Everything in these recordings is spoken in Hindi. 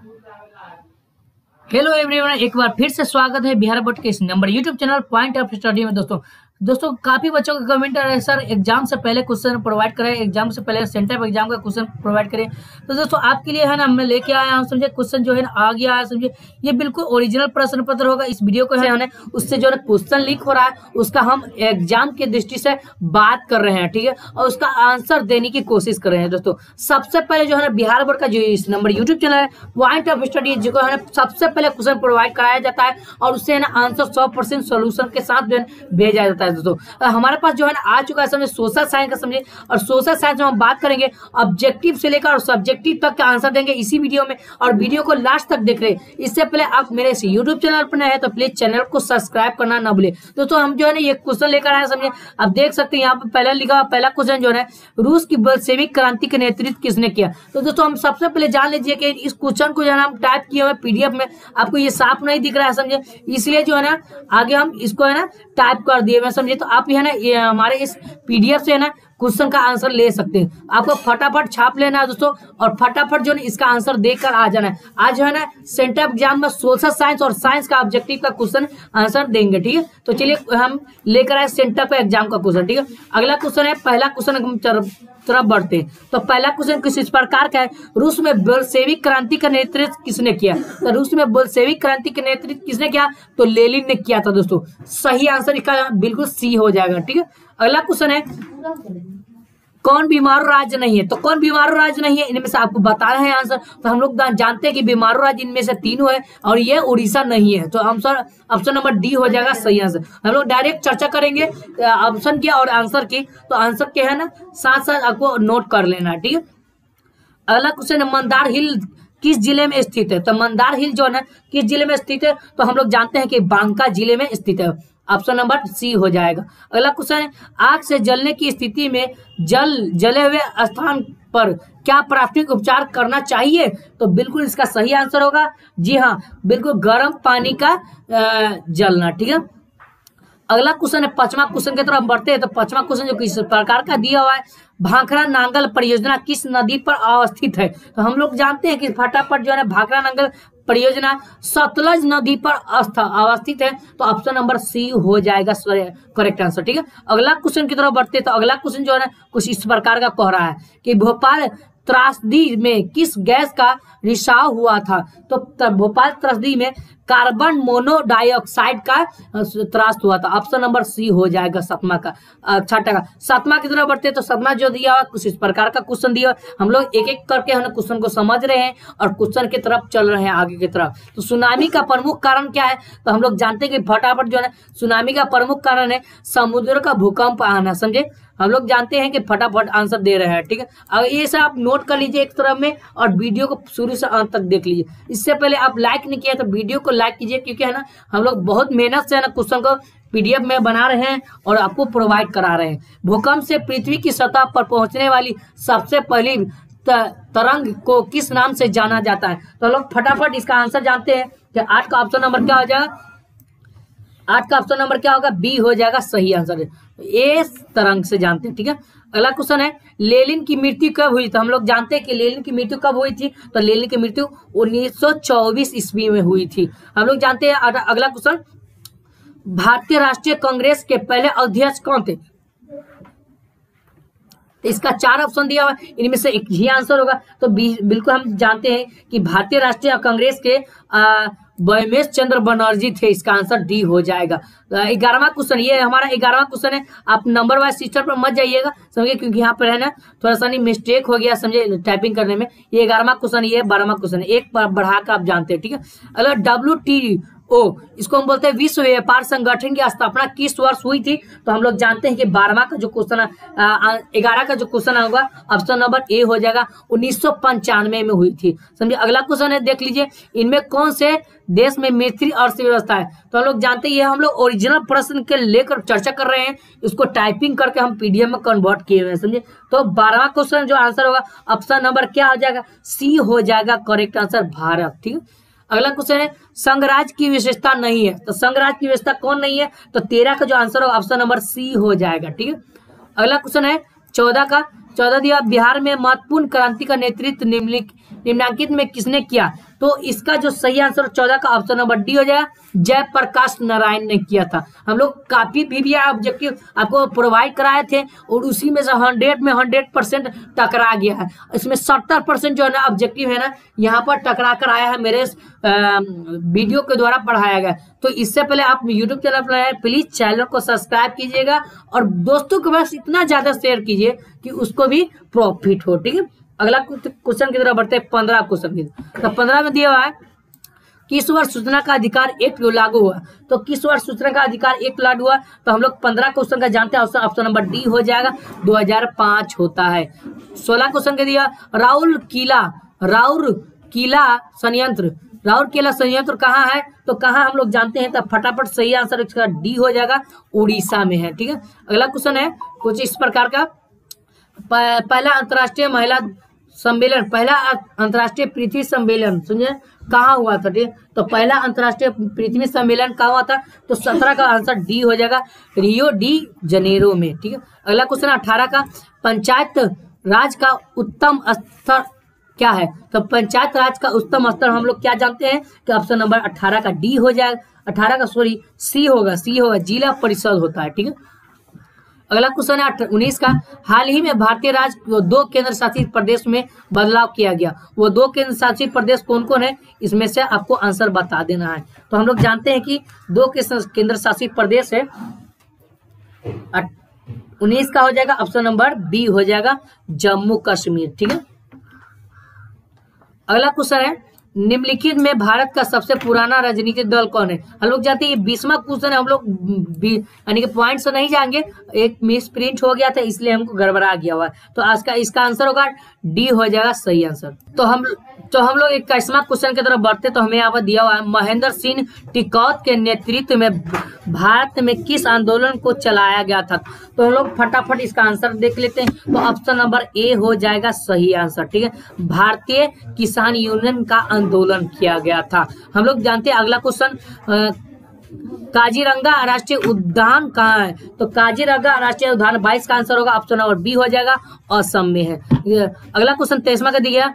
हेलो एवरीवन, एक बार फिर से स्वागत है बिहार बोर्ड के इस number YouTube channel point of study में। दोस्तों काफी बच्चों का कमेंट आ रहा है, सर एग्जाम से पहले क्वेश्चन प्रोवाइड करें, एग्जाम से पहले सेंटर पर एग्जाम का क्वेश्चन प्रोवाइड करें। तो दोस्तों आपके लिए है ना, मैं लेके आया हूँ, समझे क्वेश्चन जो है ना आ गया है, समझे ये बिल्कुल ओरिजिनल प्रश्न पत्र होगा। इस वीडियो को है ना उससे जो है क्वेश्चन लीक हो रहा है उसका हम एग्जाम के दृष्टि से बात कर रहे हैं, ठीक है, और उसका आंसर देने की कोशिश कर रहे हैं। दोस्तों सबसे पहले जो है ना बिहार बोर्ड का जो इस नंबर यूट्यूब चैनल है पॉइंट ऑफ स्टडी, जो है ना सबसे पहले क्वेश्चन प्रोवाइड कराया जाता है और उससे है ना आंसर 100% सोल्यूशन के साथ जो है भेजा जाता है। दोस्तों हमारे पास जो है ना आ चुका है समझे सोशल साइंस का, समझे, और सोशल साइंस में हम बात करेंगे ऑब्जेक्टिव से लेकर और सब्जेक्टिव तक का आंसर देंगे इसी वीडियो में, और वीडियो को लास्ट तक देख रहे। इससे पहले आप मेरे इस यूट्यूब चैनल पर नए हैं तो प्लीज चैनल को सब्सक्राइब करना ना भूले। दोस्तों हम जो है ना ये क्वेश्चन लेकर आए, समझे, आप देख सकते हैं यहाँ पर पहला लिखा हुआ पहला क्वेश्चन जो है रूस की बल्शेविक क्रांति का नेतृत्व किसने किया। तो दोस्तों हम सबसे पहले जान लीजिए कि इस क्वेश्चन को जो है हम टाइप किए हुए पीडीएफ में, आपको ये साफ नहीं दिख रहा है, समझे, इसलिए जो है ना आगे हम इसको है ना टाइप कर दिए मैं, समझे। तो आप है ना ये हमारे इस पीडीएफ से है ना क्वेश्चन का आंसर ले सकते हैं। आपको फटाफट छाप लेना है दोस्तों और फटाफट जो है इसका आंसर देकर आ जाना है। आज जो है ना सेंटर एग्जाम में सोशल साइंस और साइंस का ऑब्जेक्टिव का क्वेश्चन आंसर देंगे, ठीक है। तो चलिए हम लेकर आए सेंटर पे एग्जाम का क्वेश्चन, ठीक है। अगला क्वेश्चन है, पहला क्वेश्चन हम तरफ बढ़ते हैं। तो पहला क्वेश्चन कुछ इस प्रकार का है, रूस में बोल्शेविक क्रांति का नेतृत्व किसने किया। तो रूस में बोल्शेविक क्रांति का नेतृत्व किसने किया, तो लेनिन ने किया था। दोस्तों सही आंसर इसका बिल्कुल सी हो जाएगा, ठीक है। अगला क्वेश्चन है, कौन बीमारू राज्य नहीं है। तो कौन बीमारू राज्य नहीं है, इनमें से आपको बताना है आंसर। तो हम लोग जानते हैं कि बीमारू राज्य इनमें से तीनों है और ये उड़ीसा नहीं है। तो आंसर ऑप्शन नंबर डी हो जाएगा सही आंसर। हम लोग डायरेक्ट चर्चा करेंगे ऑप्शन की और आंसर की। तो आंसर के है ना साथ साथ आपको नोट कर लेना है, ठीक है। अगला क्वेश्चन है, मंदार हिल किस जिले में स्थित है। तो मंदार हिल जो है ना किस जिले में स्थित है, तो हम लोग जानते हैं कि बांका जिले में स्थित है। ऑप्शन नंबर सी हो जाएगा। अगला क्वेश्चन है, आग से जलने की स्थिति में जले हुए स्थान पर क्या प्राथमिक उपचार करना चाहिए। तो बिल्कुल इसका सही आंसर होगा जी हाँ, बिल्कुल गर्म पानी का जलना, ठीक है। अगला क्वेश्चन है, पांचवा क्वेश्चन की तरफ बढ़ते हैं। तो पांचवा क्वेश्चन जो किस प्रकार का दिया हुआ है, भाखड़ा नांगल परियोजना किस नदी पर अवस्थित है। तो हम लोग जानते हैं कि फटाफट जो है भाखड़ा नांगल परियोजना सतलज नदी पर अवस्थित है। तो ऑप्शन नंबर सी हो जाएगा करेक्ट आंसर, ठीक है। अगला क्वेश्चन की तरफ बढ़ते हैं। तो अगला क्वेश्चन जो है ना कुछ इस प्रकार का कह रहा है कि भोपाल त्रासदी में किस गैस का रिसाव हुआ था। तो भोपाल त्रासदी में कार्बन मोनोडाइऑक्साइड का त्रास हुआ था। ऑप्शन नंबर सी हो जाएगा सातवां का। छठा का सातवां की तरफ बढ़ते हैं। तो सातवां जो दिया हुआ कुछ इस प्रकार का क्वेश्चन दिया, हम लोग एक एक करके हम क्वेश्चन को समझ रहे हैं और क्वेश्चन की तरफ चल रहे हैं आगे की तरफ। तो सुनामी का प्रमुख कारण क्या है, तो हम लोग जानते हैं कि फटाफट जो है सुनामी का प्रमुख कारण है समुद्र का भूकंप आना, समझे। हम लोग जानते हैं कि फटाफट आंसर दे रहे हैं, ठीक है। अब ये सब आप नोट कर लीजिए एक तरफ में और वीडियो को शुरू से अंत तक देख लीजिए। इससे पहले आप लाइक नहीं किया तो वीडियो को लाइक कीजिए, क्योंकि है ना हम लोग बहुत मेहनत से है ना क्वेश्चन को पीडीएफ में बना रहे हैं और आपको प्रोवाइड करा रहे हैं। भूकंप से पृथ्वी की सतह पर पहुंचने वाली सबसे पहली तरंग को किस नाम से जाना जाता है। तो लोग फटाफट इसका आंसर जानते हैं कि 8 का ऑप्शन नंबर क्या हो जाएगा, 8 का ऑप्शन नंबर क्या होगा, बी हो जाएगा सही आंसर। ए तरंग से जानते हैं, ठीक है। अगला क्वेश्चन है, लेनिन की मृत्यु कब हुई। तो हम लोग जानते हैं कि लेनिन की मृत्यु कब हुई थी। तो लेनिन की मृत्यु 1924 ईस्वी में हुई थी। हम लोग जानते हैं। अगला क्वेश्चन, भारतीय राष्ट्रीय कांग्रेस के पहले अध्यक्ष कौन थे। इसका 4 ऑप्शन दिया हुआ, इनमें से एक ही आंसर होगा। तो बिल्कुल हम जानते हैं कि भारतीय राष्ट्रीय कांग्रेस के बैमेश चंद्र बनर्जी थे। इसका आंसर डी हो जाएगा। 11वां क्वेश्चन, ये हमारा 11वां क्वेश्चन है। आप नंबर वाइज सिस्टम पर मत जाइएगा, समझिए, क्योंकि यहाँ पर है ना थोड़ा सा नहीं मिस्टेक हो गया, समझे, टाइपिंग करने में। ये 11वां क्वेश्चन, ये 12वां क्वेश्चन है, एक बढ़ाकर आप जानते हैं, ठीक है। अगर WTO इसको हम बोलते हैं विश्व व्यापार संगठन की स्थापना किस वर्ष हुई थी। तो हम लोग जानते हैं कि 12वां का जो क्वेश्चन है 11 का जो क्वेश्चन होगा ऑप्शन नंबर ए हो जाएगा 1995 में हुई थी, समझे। अगला क्वेश्चन है, देख लीजिए, इनमें कौन से देश में मैत्री अर्थव्यवस्था है। तो हम लोग जानते हैं ये हम लोग ओरिजिनल प्रश्न के लेकर चर्चा कर रहे हैं, इसको टाइपिंग करके हम पीडीएफ में कन्वर्ट किए हुए हैं, समझे। तो 12वां क्वेश्चन जो आंसर होगा ऑप्शन नंबर क्या हो जाएगा, सी हो जाएगा करेक्ट आंसर, भारत, ठीक है। अगला क्वेश्चन है, संघराज्य की विशेषता नहीं है। तो संघराज्य की विशेषता कौन नहीं है, तो 13 का जो आंसर होगा ऑप्शन नंबर सी हो जाएगा, ठीक है। अगला क्वेश्चन है 14 का, 14 दिया, बिहार में महत्वपूर्ण क्रांति का नेतृत्व निम्नांकित में किसने किया? तो इसका जो सही आंसर 14 का ऑप्शन नंबर डी हो जाएगा, जयप्रकाश नारायण ने किया था। हम लोग काफी भी ऑब्जेक्टिव आपको प्रोवाइड कराए थे और उसी में से 100 में 100% टकरा गया है। इसमें 70% जो है ना ऑब्जेक्टिव है ना यहाँ पर टकरा कर आया है, मेरे वीडियो के द्वारा पढ़ाया गया। तो इससे पहले आप यूट्यूब चैनल पर प्लीज चैनल को सब्सक्राइब कीजिएगा और दोस्तों के पास इतना ज्यादा शेयर कीजिए कि उसको भी प्रॉफिट हो। ठीक है, अगला क्वेश्चन की तरफ बढ़ते हैं 15 क्वेश्चन की। तो 15 में दिया हुआ है किस वर्ष सूचना का अधिकार एक्ट लागू हुआ? तो किस वर्ष सूचना का अधिकार एक्ट लागू हुआ? तो हम लोग 15 क्वेश्चन का जानते हैं, ऑप्शन नंबर डी हो जाएगा, 2005 होता है। 16 क्वेश्चन के दिया राउर किला संयंत्र कहाँ है? तो कहाँ हम लोग जानते हैं, तो फटाफट सही आंसर इसका डी हो जाएगा, उड़ीसा में है। ठीक है, अगला क्वेश्चन है कुछ इस प्रकार का, पहला अंतर्राष्ट्रीय महिला सम्मेलन, पहला अंतर्राष्ट्रीय पृथ्वी सम्मेलन समझे कहाँ हुआ था? ठीक, तो पहला अंतर्राष्ट्रीय पृथ्वी सम्मेलन कहाँ हुआ था? तो 17 का आंसर डी हो जाएगा, रियो डी जनेरो में। ठीक है, अगला क्वेश्चन 18 का, पंचायत राज का उत्तम स्तर क्या है? तो पंचायत राज का उत्तम स्तर हम लोग क्या जानते हैं कि ऑप्शन नंबर 18 का डी हो जाएगा, 18 का सॉरी सी होगा, जिला परिषद होता है। ठीक है, अगला क्वेश्चन है 19 का, हाल ही में भारतीय राज्य 2 केंद्र शासित प्रदेश में बदलाव किया गया, वो 2 केंद्र शासित प्रदेश कौन कौन है? इसमें से आपको आंसर बता देना है। तो हम लोग जानते हैं कि 2 केंद्र शासित प्रदेश है, 19 का हो जाएगा ऑप्शन नंबर बी हो जाएगा, जम्मू कश्मीर। ठीक है, अगला क्वेश्चन है निम्नलिखित में भारत का सबसे पुराना राजनीतिक दल कौन है? हम लोग जानते हैं ये 20वां क्वेश्चन है, हम लोग यानी कि पॉइंट से नहीं जाएंगे, एक मिस प्रिंट हो गया था इसलिए हमको गड़बड़ा गया हुआ है। तो आज का इसका आंसर होगा डी हो जाएगा सही आंसर। तो हम लोग 21वां क्वेश्चन की तरफ बढ़ते, तो हमें यहाँ पर दिया हुआ है महेंद्र सिंह टिकैत के नेतृत्व में भारत में किस आंदोलन को चलाया गया था? तो हम लोग फटाफट इसका आंसर देख लेते हैं। तो ऑप्शन नंबर ए हो जाएगा सही आंसर। ठीक है, भारतीय किसान यूनियन का आंदोलन किया गया था। हम लोग जानते हैं अगला क्वेश्चन, काजीरंगा राष्ट्रीय उद्यान कहाँ है? तो काजीरंगा राष्ट्रीय उद्यान 22 का आंसर होगा, ऑप्शन नंबर बी हो जाएगा, असम में है। अगला क्वेश्चन 23वां का दिया,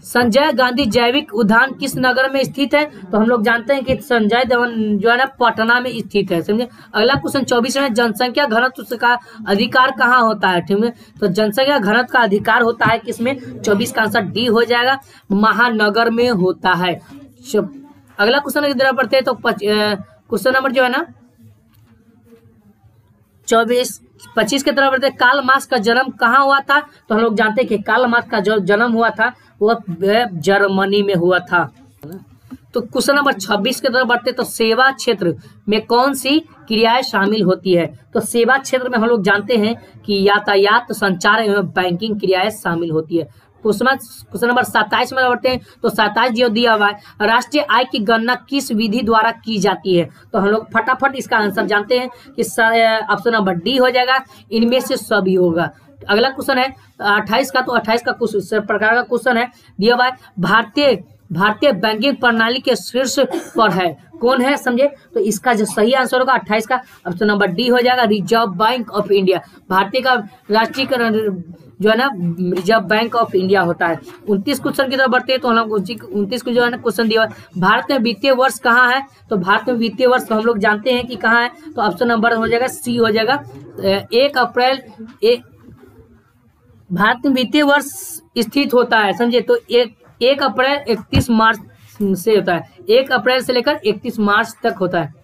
संजय गांधी जैविक उद्यान किस नगर में स्थित है? तो हम लोग जानते हैं कि संजय धवन जो है ना पटना में स्थित है। समझे, अगला क्वेश्चन 24 में, जनसंख्या घनत्व का अधिकार कहाँ होता है? ठीक है, तो जनसंख्या घनत्व का अधिकार होता है किसमें? 24 का आंसर डी हो जाएगा, महानगर में होता है। अगला क्वेश्चन की तरफ बढ़ते हैं, तो क्वेश्चन नंबर जो है ना 25 की तरफ बढ़ते, कार्ल मार्क्स का जन्म कहाँ हुआ था? तो हम लोग जानते हैं कि कार्ल मार्क्स का जो जन्म हुआ था वो जर्मनी में हुआ था। तो क्वेश्चन नंबर 26 की तरफ बढ़ते, तो सेवा क्षेत्र में कौन सी क्रियाएं शामिल होती है? तो सेवा क्षेत्र में हम लोग जानते हैं कि यातायात, संचार एवं बैंकिंग क्रियाएं शामिल होती है। क्वेश्चन नंबर 27 में बढ़ते हैं, तो 27 जो दिया हुआ है, राष्ट्रीय आय की गणना किस विधि द्वारा की जाती है? तो हम लोग फटाफट इसका आंसर जानते हैं कि ऑप्शन नंबर डी हो जाएगा, इनमें से सभी होगा। अगला क्वेश्चन है 28 का, तो 28 का कुछ इस प्रकार का क्वेश्चन है दिया हुआ है, भारतीय बैंकिंग प्रणाली के शीर्ष पर है कौन है? समझे, तो इसका जो सही आंसर होगा 28 का ऑप्शन नंबर डी हो जाएगा, रिजर्व बैंक ऑफ इंडिया। भारतीय का राष्ट्रीयकरण जो है ना रिजर्व बैंक ऑफ इंडिया होता है। 29 क्वेश्चन की तरफ बढ़ते हैं, तो हम लोग 29 को जो है ना क्वेश्चन दिया है, भारत में वित्तीय वर्ष कहाँ है? तो भारत में वित्तीय वर्ष तो हम लोग जानते हैं कि कहाँ है, तो ऑप्शन नंबर हो जाएगा सी हो जाएगा, 1 अप्रैल भारत में वित्तीय वर्ष स्थित होता है। समझे, तो 1 अप्रैल 31 मार्च से होता है, 1 अप्रैल से लेकर 31 मार्च तक होता है।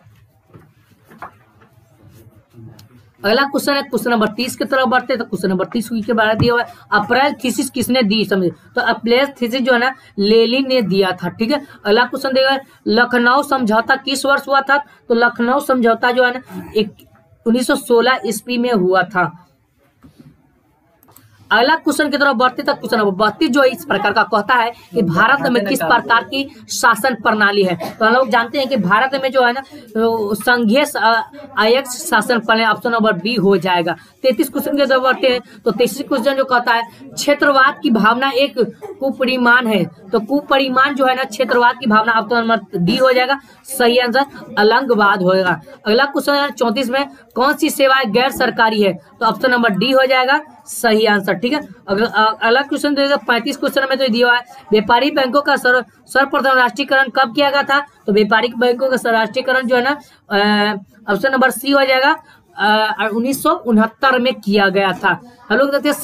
अगला क्वेश्चन है क्वेश्चन नंबर 30 की तरफ बढ़ते हैं, तो क्वेश्चन नंबर 30 के बारे में दिया हुआ है, अप्रैल थीसिस किसने दी? समझे, तो अप्रैल थीसिस जो है ना लेनिन ने दिया था। ठीक है, अगला क्वेश्चन देगा, लखनऊ समझौता किस वर्ष हुआ था? तो लखनऊ समझौता जो है ना 1916 ईस्वी में हुआ था। अगला क्वेश्चन की तरफ बढ़ते तक क्वेश्चन नंबर 32 जो इस प्रकार का कहता है कि भारत में किस प्रकार की शासन प्रणाली है? तो हम लोग जानते हैं कि भारत में जो है ना संघीय आयक्त शासन प्रणाली, ऑप्शन नंबर बी हो जाएगा। 33 क्वेश्चन की तरफ बढ़ते हैं, तो 33 क्वेश्चन जो कहता है, क्षेत्रवाद की भावना एक कुपरिमाण है। तो कुपरिमाण जो है ना क्षेत्रवाद की भावना, ऑप्शन नंबर डी हो जाएगा, सही आंसर अलंगवाद होगा। अगला क्वेश्चन है 34 में, कौन सी सेवाएं गैर सरकारी है? तो ऑप्शन नंबर डी हो जाएगा, सही आंसर। ठीक है, अगला क्वेश्चन देखिए 35 क्वेश्चन में तो दिया हुआ है व्यापारिक बैंकों का सर्वप्रथम राष्ट्रीयकरण कब किया गया था? तो व्यापारिक बैंकों का राष्ट्रीयकरण जो है ना ऑप्शन नंबर सी हो जाएगा 1969 में किया गया था। हम लोग देखते हैं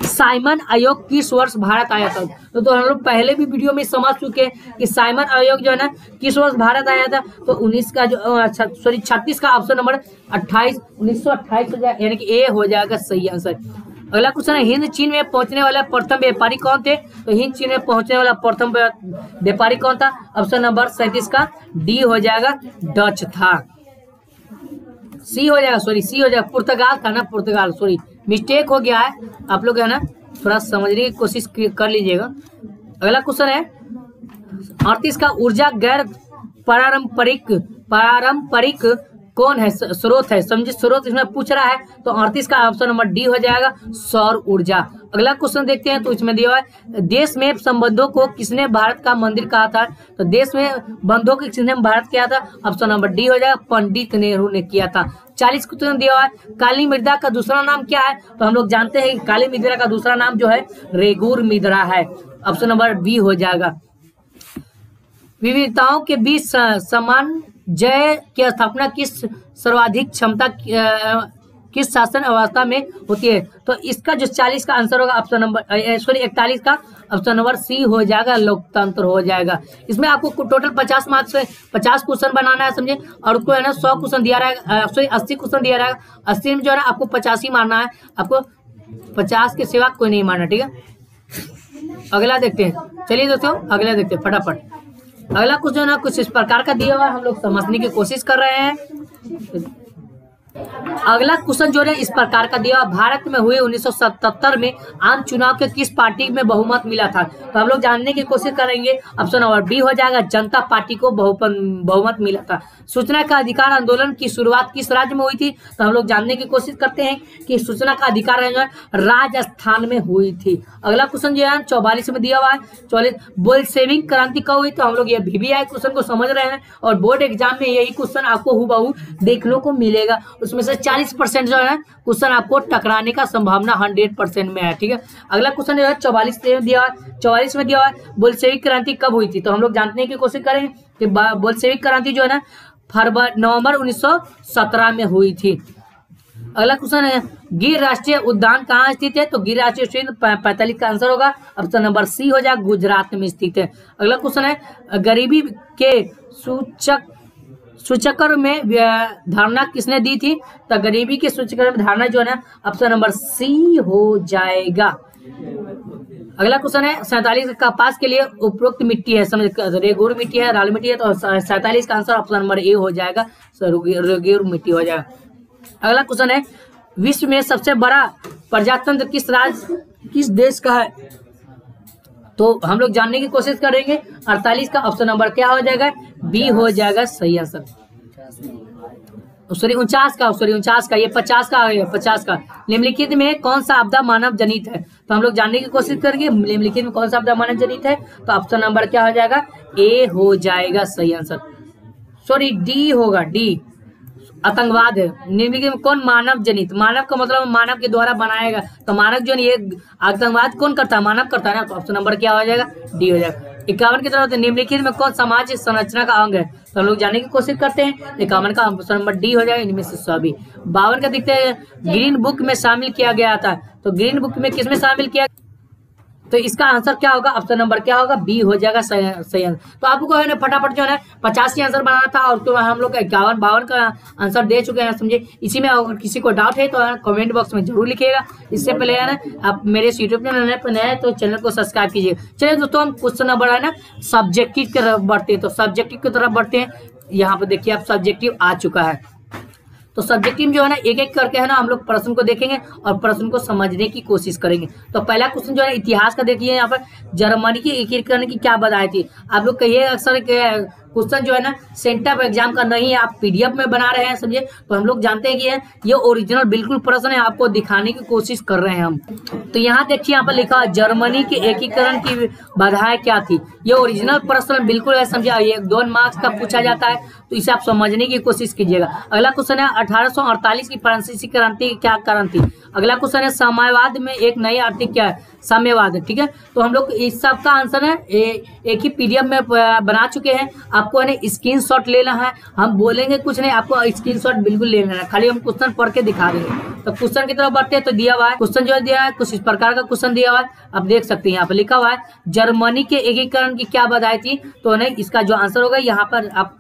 साइमन आयोग किस वर्ष भारत आया था। तो हम लोग पहले भी वीडियो में समझ चुके हैं कि साइमन आयोग जो है ना किस वर्ष भारत आया था। तो 19 का जो 36 का ऑप्शन नंबर 28 1928 हो जाएगा, यानी कि ए हो जाएगा सही आंसर। अगला क्वेश्चन है हिंद चीन में पहुंचने वाला प्रथम व्यापारी कौन थे? तो हिंद चीन में पहुंचने वाला प्रथम व्यापारी कौन था? ऑप्शन नंबर 37 का डी हो जाएगा डच था। सी हो जाएगा, सॉरी सी हो जाएगा, पुर्तगाल था ना, पुर्तगाल, सॉरी मिस्टेक हो गया है। आप लोग है ना थोड़ा समझने की कोशिश कर लीजिएगा। अगला क्वेश्चन है 38 का ऊर्जा गैर पारंपरिक कौन है स्रोत है? समझिए स्रोत इसमें पूछ रहा है, तो 38 का ऑप्शन नंबर डी हो जाएगा सौर ऊर्जा। अगला क्वेश्चन देखते हैं, तो इसमें दिया हुआ है देश में संबंधों को किसने भारत का मंदिर कहा था? तो देश में बंधों को किसने भारत किया था? ऑप्शन नंबर डी हो जाएगा पंडित नेहरू ने किया था। 40 क्वेश्चन दिया हुआ है काली मृदा का दूसरा नाम क्या है? तो हम लोग जानते हैं कि काली मृदा का दूसरा नाम जो है रेगुर मृदा है। ऑप्शन नंबर बी हो जाएगा। विविधताओं के बीच सामंजस्य की स्थापना किस सर्वाधिक क्षमता किस शासन अवस्था में होती है? तो इसका जो 40 का आंसर होगा ऑप्शन नंबर 41 का ऑप्शन नंबर सी हो जाएगा लोकतंत्र हो जाएगा। इसमें आपको टोटल 50 मार्क्स से 50 क्वेश्चन बनाना है, समझे, और उसको है ना 100 क्वेश्चन दिया रहेगा, 80 क्वेश्चन दिया रहेगा। 80 में जो है ना आपको 50 ही मारना है, आपको 50 के सिवा कोई नहीं मारना। ठीक है, अगला देखते हैं। चलिए दोस्तों अगला देखते हैं फटाफट। अगला कुछ जो है ना कुछ इस प्रकार का दिया हुआ है, हम लोग समझने की कोशिश कर रहे हैं। अगला क्वेश्चन जो है इस प्रकार का दिया, भारत में हुए 1977 में आम चुनाव के किस पार्टी में बहुमत मिला था? तो हम लोग जानने की कोशिश करेंगे। ऑप्शन नंबर बी हो जाएगा जनता पार्टी को बहुमत मिला था। सूचना का अधिकार आंदोलन की शुरुआत किस राज्य में हुई थी? तो हम लोग जानने की कोशिश करते हैं कि सूचना का अधिकार राजस्थान में हुई थी। अगला क्वेश्चन जो है 44 में दिया हुआ है 44 बोल्शेविक क्रांति कब हुई? तो हम लोग ये VVI क्वेश्चन को समझ रहे हैं और बोर्ड एग्जाम में यही क्वेश्चन आपको हुबहू देखने को मिलेगा। उसमें से 40% जो है क्वेश्चन आपको टकराने का संभावना 100% में है। ठीक है, अगला क्वेश्चन जो है 44 में दिया हुआ है बोल्शेविक क्रांति कब हुई थी? तो हम लोग जानने की कोशिश करेंगे कि बोल्शेविक क्रांति जो है ना नवंबर 1917 में हुई थी। अगला क्वेश्चन है गिर राष्ट्रीय उद्यान कहाँ स्थित है? तो गिर राष्ट्रीय उद्यान 45 का आंसर होगा ऑप्शन नंबर सी हो जाएगा गुजरात में स्थित है। अगला क्वेश्चन है गरीबी के सूचक में धारणा किसने दी थी? तो गरीबी के सूचक में धारणा जो है ना ऑप्शन नंबर सी हो जाएगा। अगला क्वेश्चन है 47 कपास के लिए उपरोक्त मिट्टी है, समझ रेगुर मिट्टी है, लाल मिट्टी है, तो 47 का आंसर ऑप्शन नंबर ए हो जाएगा रेगुर मिट्टी हो जाएगा। अगला क्वेश्चन है विश्व में सबसे बड़ा प्रजातंत्र किस देश का है? तो हम लोग जानने की कोशिश करेंगे। 48 का ऑप्शन नंबर क्या हो जाएगा? बी हो जाएगा सही आंसर। सॉरी 49 का ये 50 का निम्नलिखित में कौन सा आपदा मानव जनित है? तो हम लोग जानने की कोशिश करेंगे निम्नलिखित में कौन सा आपदा मानव जनित है। तो ऑप्शन नंबर क्या हो जाएगा? ए हो जाएगा सही आंसर। सॉरी डी होगा, डी आतंकवाद है। निम्नलिखित में कौन मानव जनित, मानव का मतलब मानव के द्वारा बनाएगा, तो मानव जो ये आतंकवाद कौन करता है? मानव करता है ना, तो ऑप्शन नंबर क्या हो जाएगा? डी हो जाएगा। 51 की तरफ निम्नलिखित में कौन समाज संरचना का अंग है? तो हम लोग जानने की कोशिश करते हैं। 51 का ऑप्शन नंबर डी हो जाएगा, इनमें से सभी। 52 का देखते हैं ग्रीन बुक में शामिल किया गया था, तो ग्रीन बुक में किसमें शामिल किया? तो इसका आंसर क्या होगा? ऑप्शन नंबर क्या होगा? बी हो जाएगा सही आंसर। तो आपको है ना फटाफट जो है 50 आंसर बनाना था और तो हम लोग 51-52 का आंसर दे चुके हैं, समझे। इसी में अगर किसी को डाउट है तो कमेंट बॉक्स में जरूर लिखिएगा। इससे पहले है ना आप मेरे यूट्यूब चैनल पर नए तो चैनल को सब्सक्राइब कीजिए। चलिए दोस्तों हम क्वेश्चन नंबर है ना सब्जेक्टिव की तरफ बढ़ते हैं, तो सब्जेक्टिव की तरफ बढ़ते हैं। यहाँ पे देखिए आप सब्जेक्टिव आ चुका है, तो सब्जेक्टिव जो है ना एक एक करके है ना हम लोग प्रश्न को देखेंगे और प्रश्न को समझने की कोशिश करेंगे। तो पहला क्वेश्चन जो है इतिहास का देखिए, यहाँ पर जर्मनी की एकीकरण की क्या बधाई थी? आप लोग कहिए अक्सर क्वेश्चन जो है ना सेंटर ऑफ एग्जाम का नहीं है, आप पीडीएफ में बना रहे हैं समझे। तो हम लोग जानते हैं कि ये ओरिजिनल बिल्कुल प्रश्न है, आपको दिखाने की कोशिश कर रहे हैं हम। तो यहाँ देखिए यहाँ पर लिखा जर्मनी के एकीकरण की बाधाएं क्या थी। ये ओरिजिनल प्रश्न बिल्कुल है समझे, ये 2 मार्क्स का पूछा जाता है, तो इसे आप समझने की कोशिश कीजिएगा। अगला क्वेश्चन है 1848 की फ्रांसीसी क्रांति क्या कारण थी। अगला क्वेश्चन है साम्यवाद में एक नई आर्थिक क्या है, साम्यवाद है, ठीक है। तो हम लोग इस सब का आंसर है एक ही पीडीएफ में बना चुके हैं, आपको है स्क्रीनशॉट लेना है। हम बोलेंगे कुछ नहीं, आपको स्क्रीनशॉट बिल्कुल लेना है, खाली हम क्वेश्चन पढ़ के दिखा देंगे। तो क्वेश्चन की तरफ बढ़ते हैं, तो दिया हुआ है क्वेश्चन जो दिया है कुछ इस प्रकार का क्वेश्चन दिया हुआ है, आप देख सकते हैं यहाँ पर लिखा हुआ है जर्मनी के एकीकरण की क्या बाधाएं थी। तो नहीं इसका जो आंसर होगा यहाँ पर आप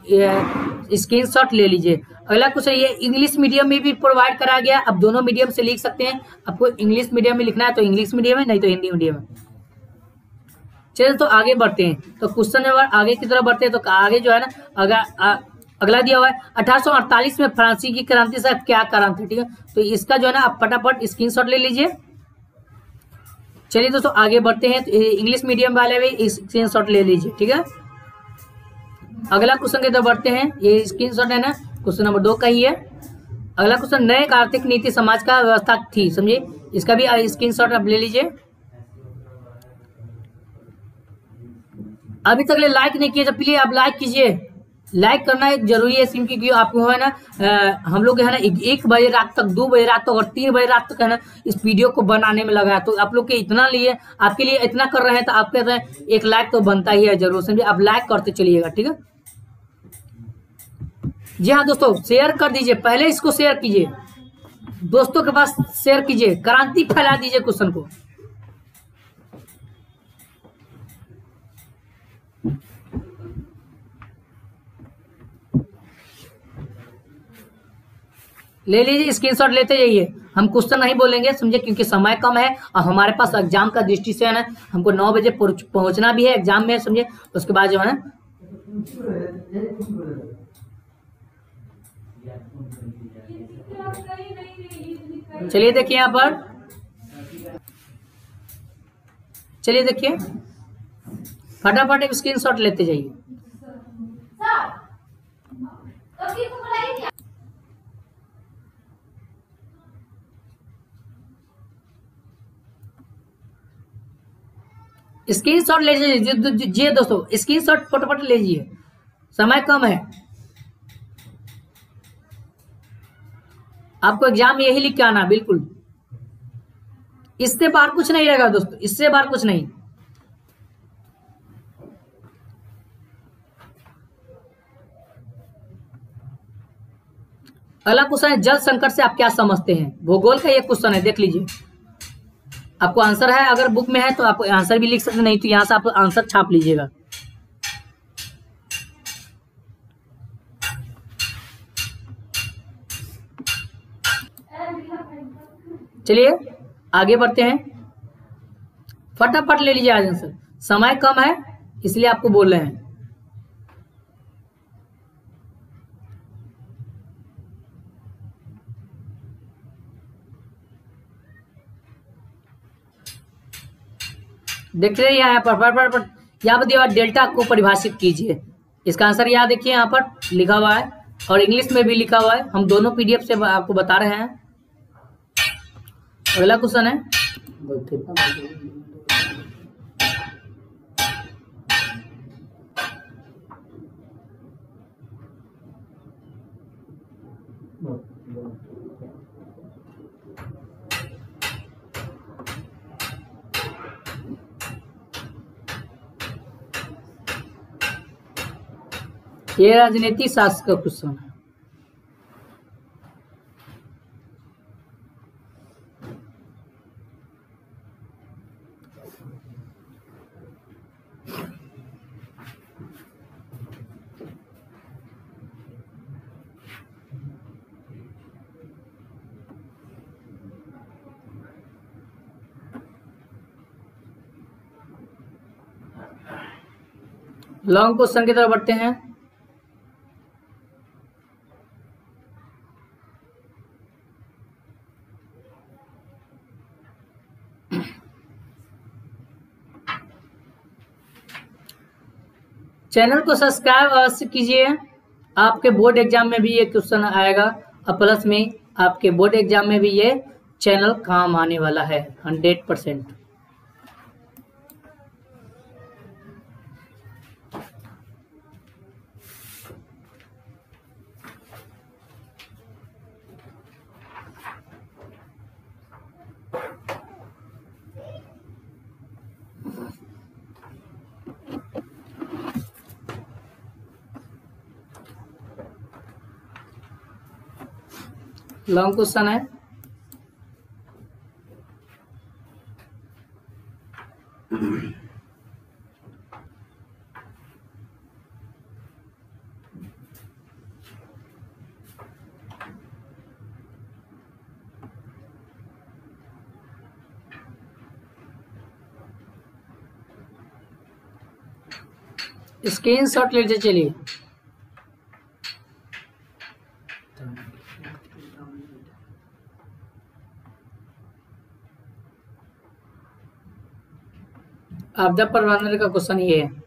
स्क्रीनशॉट ले लीजिए। अगला क्वेश्चन ये इंग्लिश मीडियम में भी प्रोवाइड करा गया, आप दोनों मीडियम से लिख सकते हैं। आपको इंग्लिश मीडियम में लिखना है तो इंग्लिश मीडियम में, नहीं तो हिंदी मीडियम में। चलिए तो आगे बढ़ते हैं, तो क्वेश्चन नंबर आगे की तरफ बढ़ते हैं। तो आगे जो है ना अगला दिया हुआ है 1848 में फ्रांसी की क्रांति से क्या कारण था, ठीक है। तो इसका जो है ना आप फटाफट स्क्रीनशॉट ले लीजिए। चलिए दोस्तों आगे बढ़ते हैं, तो इंग्लिश मीडियम वाले भी स्क्रीनशॉट ले लीजिए, ठीक है। अगला क्वेश्चन की तरफ बढ़ते हैं, ये स्क्रीनशॉट है ना क्वेश्चन नंबर 2 का ही है। अगला क्वेश्चन नए आर्थिक नीति समाज का व्यवस्था थी समझिए, इसका भी स्क्रीनशॉट आप ले लीजिए। अभी तक लाइक नहीं किए तो प्लीज आप लाइक कीजिए, लाइक करना एक जरूरी है सिम, क्योंकि आपको है ना हम लोग है ना 1 बजे रात तक, 2 बजे रात तक और 3 बजे रात तक है ना इस वीडियो को बनाने में लगा है। तो आप लोग के इतना लिए आपके लिए इतना कर रहे हैं, तो आप कहते हैं एक लाइक तो बनता ही है जरूर समझिए, आप लाइक करते चलिएगा, ठीक है। जी हाँ दोस्तों शेयर कर दीजिए, पहले इसको शेयर कीजिए, दोस्तों के पास शेयर कीजिए, क्रांति फैला दीजिए क्वेश्चन को। ले लीजिए स्क्रीनशॉट लेते जाइए, हम क्वेश्चन नहीं बोलेंगे समझे, क्योंकि समय कम है और हमारे पास एग्जाम का दृष्टि से है ना हमको 9 बजे पहुंचना भी है एग्जाम में समझे। उसके बाद जो है ना चलिए देखिए यहाँ पर, चलिए देखिए फटाफट स्क्रीनशॉट लेते जाइए। स्क्रीनशॉट ले लीजिए दोस्तों, स्क्रीनशॉट फटाफट लीजिए, समय कम है। आपको एग्जाम में यही लिख के आना बिल्कुल, इससे बाहर कुछ नहीं रहेगा दोस्तों, इससे बाहर कुछ नहीं। अगला क्वेश्चन है जल संकट से आप क्या समझते हैं। भूगोल का ये क्वेश्चन है, देख लीजिए आपको आंसर है, अगर बुक में है तो आप आंसर भी लिख सकते हैं, नहीं तो यहां से आप आंसर छाप लीजिएगा। चलिए आगे बढ़ते हैं, फटाफट ले लीजिए आज आंसर, समय कम है इसलिए आपको बोल रहे हैं। देख रहे हैं यहाँ पर यहाँ पर दिया डेल्टा को परिभाषित कीजिए, इसका आंसर यहाँ देखिए यहाँ पर लिखा हुआ है और इंग्लिश में भी लिखा हुआ है, हम दोनों पीडीएफ से आपको बता रहे हैं। अगला क्वेश्चन है ये राजनीति शास्त्र का क्वेश्चन है। लॉन्ग क्वेश्चन की तरफ बढ़ते हैं। चैनल को सब्सक्राइब अवश्य कीजिए। आपके बोर्ड एग्जाम में भी ये क्वेश्चन आएगा और प्लस में आपके बोर्ड एग्जाम में भी ये चैनल काम आने वाला है 100%। लॉन्ग क्वेश्चन है। स्क्रीनशॉट लेते चलिए। आपदा प्रबंधन का क्वेश्चन ये है।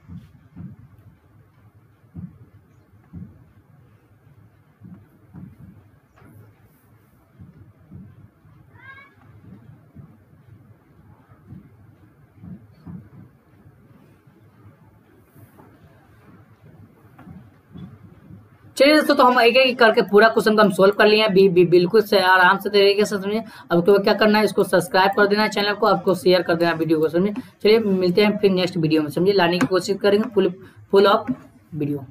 चलिए दोस्तों, तो हम एक एक करके पूरा क्वेश्चन को हम सोल्व कर लिए हैं बिल्कुल से आराम से तरीके से समझिए। अब तो क्या करना है, इसको सब्सक्राइब कर देना है चैनल को, आपको शेयर कर देना वीडियो को, समझिए। चलिए मिलते हैं फिर नेक्स्ट वीडियो में, समझिए, लाने की कोशिश करेंगे फुल ऑफ वीडियो।